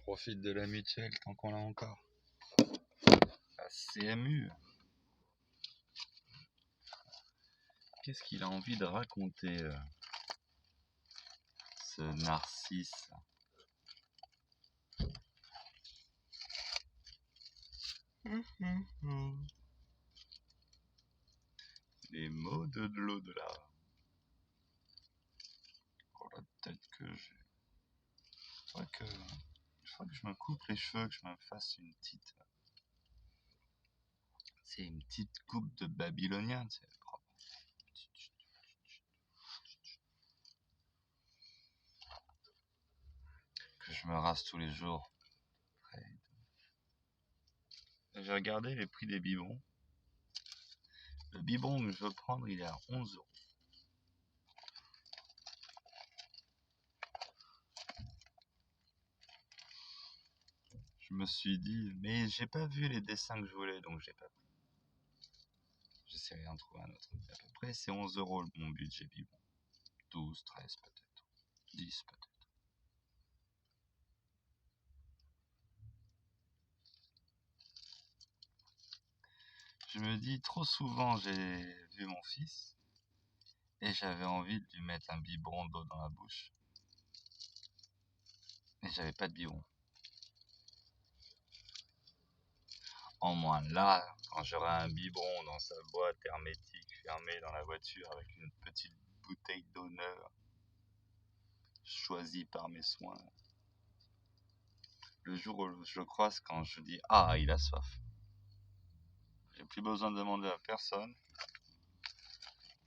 profite de la mutuelle tant qu'on l'a encore. La CMU. Qu'est-ce qu'il a envie de raconter, ce narcisse? Les mots de l'au-delà. Oh la tête que j'ai. Il faudrait que je me coupe les cheveux, que je me fasse une petite... C'est une petite coupe de babylonien, tu sais. Que je me rase tous les jours. J'ai regardé les prix des biberons. Le biberon que je veux prendre, il est à 11 €. Je me suis dit, mais j'ai pas vu les dessins que je voulais, donc j'ai pas pris. J'essaierai d'en trouver un autre. À peu près, c'est 11 € mon budget biberon. 12, 13 peut-être. 10 peut-être. Je me dis, trop souvent, j'ai vu mon fils et j'avais envie de lui mettre un biberon d'eau dans la bouche. Mais j'avais pas de biberon. En moins là, quand j'aurai un biberon dans sa boîte hermétique fermée dans la voiture avec une petite bouteille d'honneur choisie par mes soins. Le jour où je le croise, quand je dis « Ah, il a soif », j'ai plus besoin de demander à personne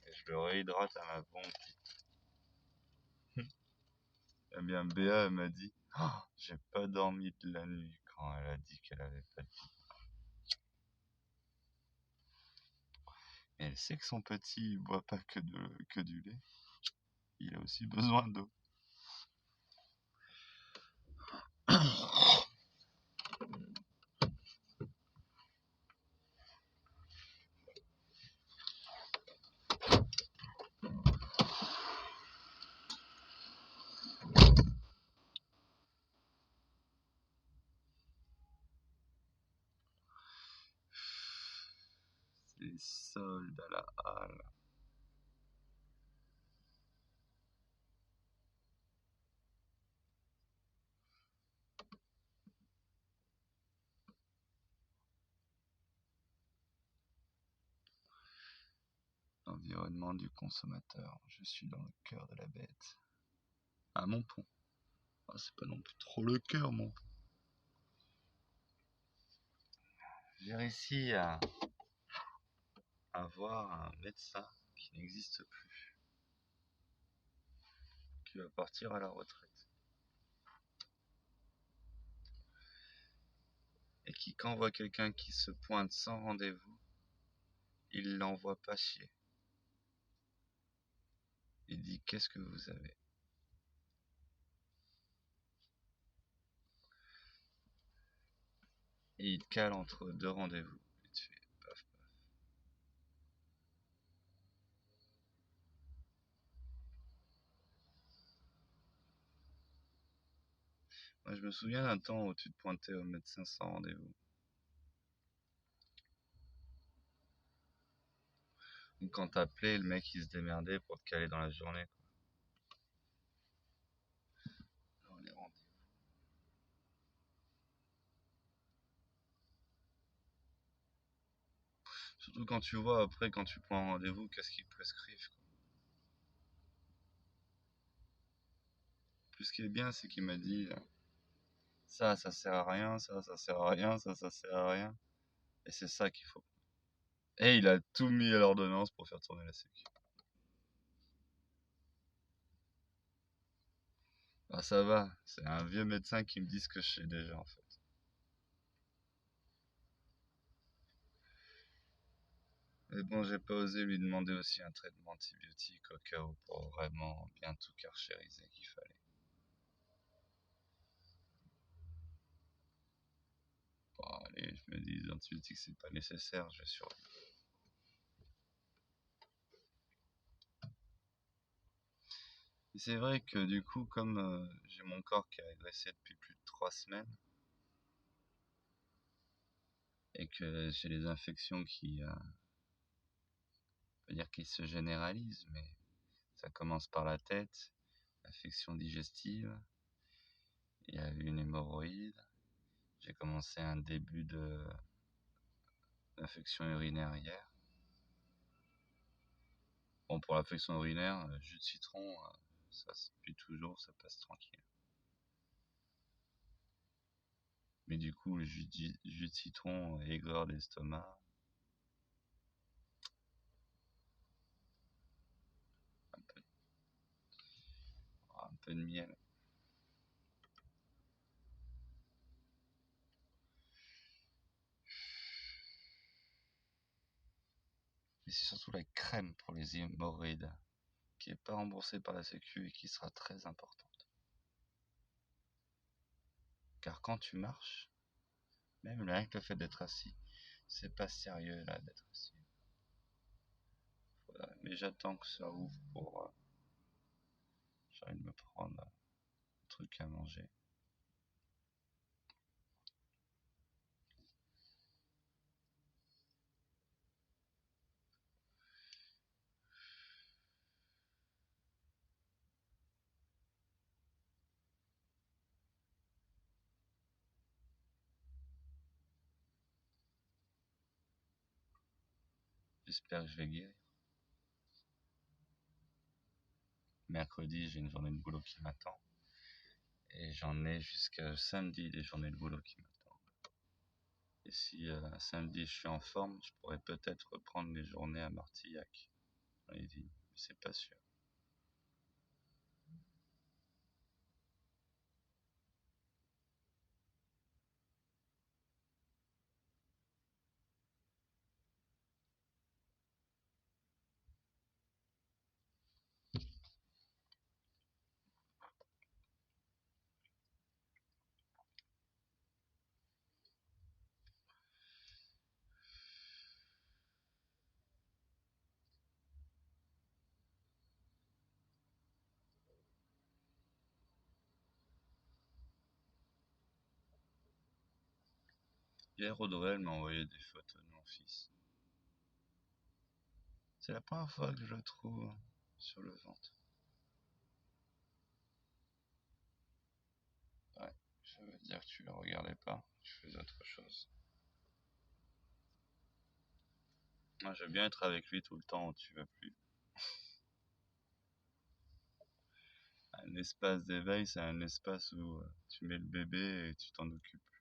et je le réhydrate à ma volonté. Eh bien, Béa, elle m'a dit « Oh, j'ai pas dormi de la nuit » quand elle a dit qu'elle avait pas de biberon. Et elle sait que son petit, il boit pas que du lait. Il a aussi besoin d'eau. Les soldes à la halle. L'environnement du consommateur. Je suis dans le cœur de la bête. À Montpont. Oh, c'est pas non plus trop le cœur, mon. J'ai réussi à avoir un médecin qui n'existe plus, qui va partir à la retraite. Et qui, quand voit quelqu'un qui se pointe sans rendez-vous, il l'envoie pas chier. Il dit « Qu'est-ce que vous avez ?» Et il te cale entre deux rendez-vous. Et tu fais paf paf. Moi, je me souviens d'un temps où tu te pointais au médecin sans rendez-vous. Ou quand t'appelais, le mec il se démerdait pour te caler dans la journée. Dans les rendez-vous. Surtout quand tu vois après, quand tu prends un rendez-vous, qu'est-ce qu'ils te prescrivent, quoi. Plus ce qui est bien, c'est qu'il m'a dit ça sert à rien, ça sert à rien, ça sert à rien. Et c'est ça qu'il faut. Et il a tout mis à l'ordonnance pour faire tourner la sécu. Ah ça va, c'est un vieux médecin qui me dit ce que je sais déjà en fait. Mais bon, j'ai pas osé lui demander aussi un traitement antibiotique au cas où pour vraiment bien tout carchériser qu'il fallait. Bon, allez, je me dis, les antibiotiques c'est pas nécessaire, je vais survivre. Et c'est vrai que du coup, comme j'ai mon corps qui a régressé depuis plus de 3 semaines et que j'ai les infections qui, on peut dire qui se généralisent, mais ça commence par la tête, infection digestive, il y a eu une hémorroïde, j'ai commencé un début d'infection urinaire hier. Bon, pour l'infection urinaire, jus de citron, ça depuis toujours, ça passe tranquille. Mais du coup, le jus de citron, aigreur d'estomac, un peu de miel. Mais c'est surtout la crème pour les hémorroïdes qui n'est pas remboursée par la Sécu et qui sera très importante. Car quand tu marches, même rien que le fait d'être assis, c'est pas sérieux là d'être assis. Mais j'attends que ça ouvre pour... j'ai envie de me prendre un truc à manger. J'espère que je vais guérir. Mercredi, j'ai une journée de boulot qui m'attend. Et j'en ai jusqu'à samedi des journées de boulot qui m'attendent. Et si samedi je suis en forme, je pourrais peut-être reprendre mes journées à Martillac. Dans les vignes, mais c'est pas sûr. Hier, Audrey m'a envoyé des photos de mon fils. C'est la première fois que je le trouve sur le ventre. Ouais, ça veut dire que tu le regardais pas, tu faisais autre chose. Moi, j'aime bien être avec lui tout le temps où tu vas plus. Un espace d'éveil, c'est un espace où tu mets le bébé et tu t'en occupes plus.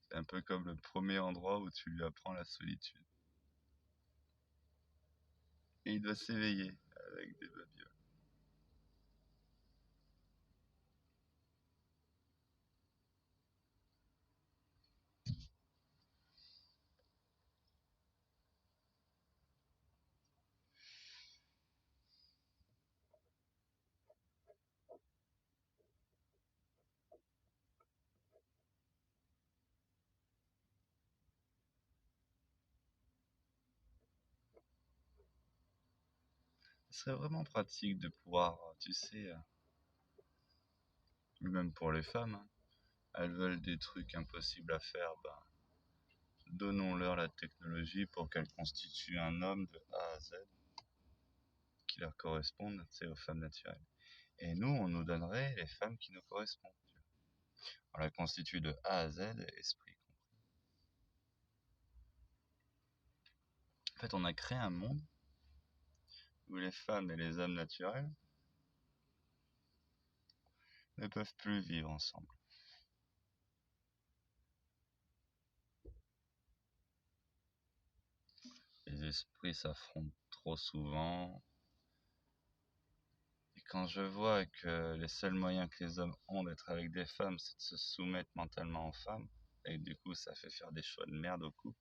C'est un peu comme le premier endroit où tu lui apprends la solitude. Et il doit s'éveiller avec des babioles. Ce serait vraiment pratique de pouvoir, tu sais, même pour les femmes, hein, elles veulent des trucs impossibles à faire, ben, donnons-leur la technologie pour qu'elles constituent un homme de A à Z qui leur corresponde, tu sais, aux femmes naturelles. Et nous, on nous donnerait les femmes qui nous correspondent. On la constitue de A à Z, esprit compris. En fait, on a créé un monde où les femmes et les hommes naturels ne peuvent plus vivre ensemble. Les esprits s'affrontent trop souvent. Et quand je vois que les seuls moyens que les hommes ont d'être avec des femmes, c'est de se soumettre mentalement aux femmes, et du coup ça fait faire des choix de merde au couple.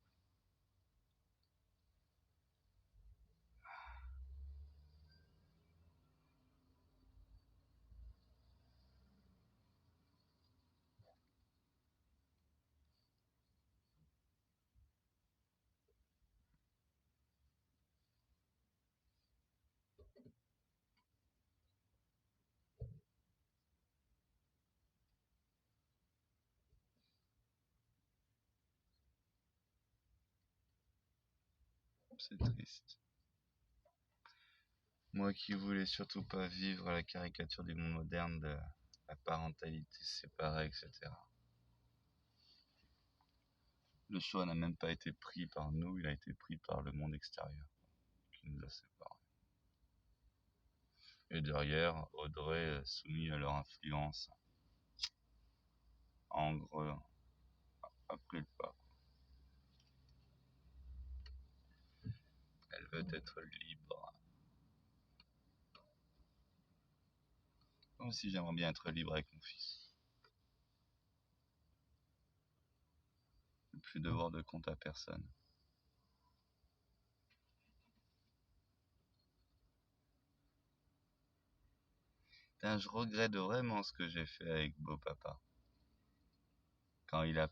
C'est triste. Moi qui voulais surtout pas vivre la caricature du monde moderne de la parentalité séparée, etc. Le choix n'a même pas été pris par nous, il a été pris par le monde extérieur qui nous a séparés. Et derrière, Audrey, soumis à leur influence, en gros, a pris le pas. Elle veut être libre. Moi aussi, j'aimerais bien être libre avec mon fils. Ne plus devoir de compte à personne. Putain, je regrette vraiment ce que j'ai fait avec Beau Papa. Quand il a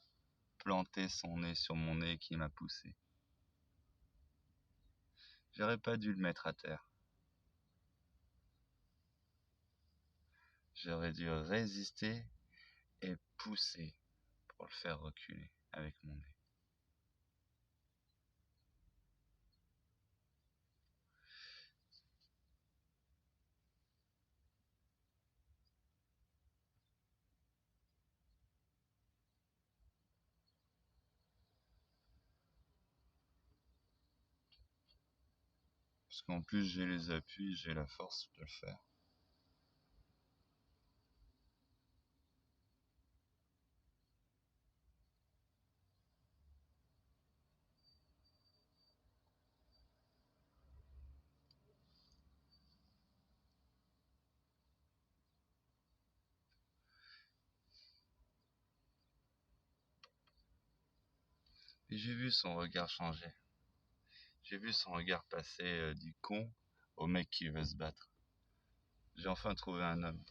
planté son nez sur mon nez et qu'il m'a poussé. J'aurais pas dû le mettre à terre. J'aurais dû résister et pousser pour le faire reculer avec mon nez. Parce qu'en plus j'ai les appuis, j'ai la force de le faire. Et j'ai vu son regard changer. J'ai vu son regard passer du con au mec qui veut se battre. J'ai enfin trouvé un homme.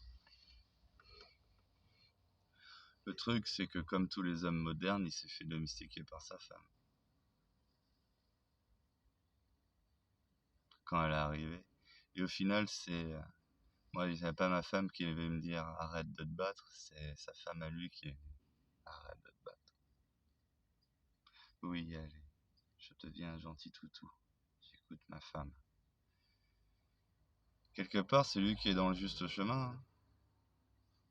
Le truc, c'est que comme tous les hommes modernes, il s'est fait domestiquer par sa femme. Quand elle est arrivée. Et au final, moi, c'est pas ma femme qui devait me dire arrête de te battre, c'est sa femme à lui qui est arrête de te battre. Oui, allez, je deviens un gentil toutou. J'écoute ma femme. Quelque part, c'est lui qui est dans le juste chemin, hein.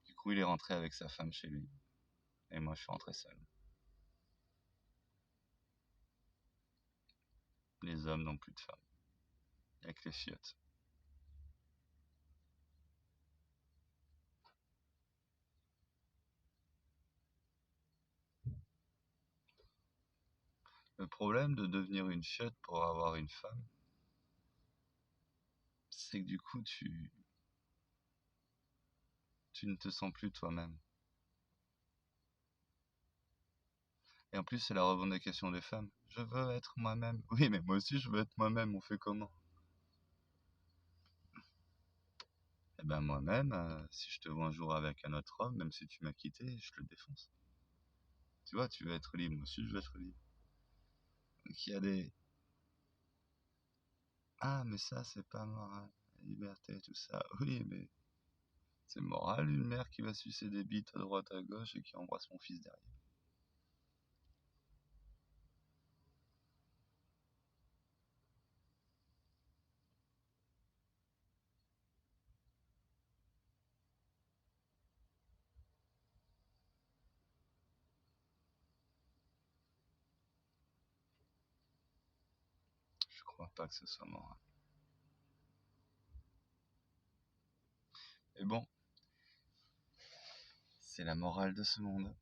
Du coup, il est rentré avec sa femme chez lui. Et moi, je suis rentré seul. Les hommes n'ont plus de femmes. Avec les fiottes. Le problème de devenir une fiotte pour avoir une femme, c'est que du coup, tu ne te sens plus toi-même. Et en plus, c'est la revendication des femmes. Je veux être moi-même. Oui, mais moi aussi, je veux être moi-même. On fait comment? Eh ben, moi-même, si je te vois un jour avec un autre homme, même si tu m'as quitté, je te le défonce. Tu vois, tu veux être libre. Moi aussi, je veux être libre. Donc, il y a des... Ah, mais ça, c'est pas moral. La liberté, tout ça. Oui, mais c'est moral, une mère qui va sucer des bites à droite, à gauche et qui embrasse mon fils derrière. Je crois pas que ce soit moral. Mais bon, c'est la morale de ce monde.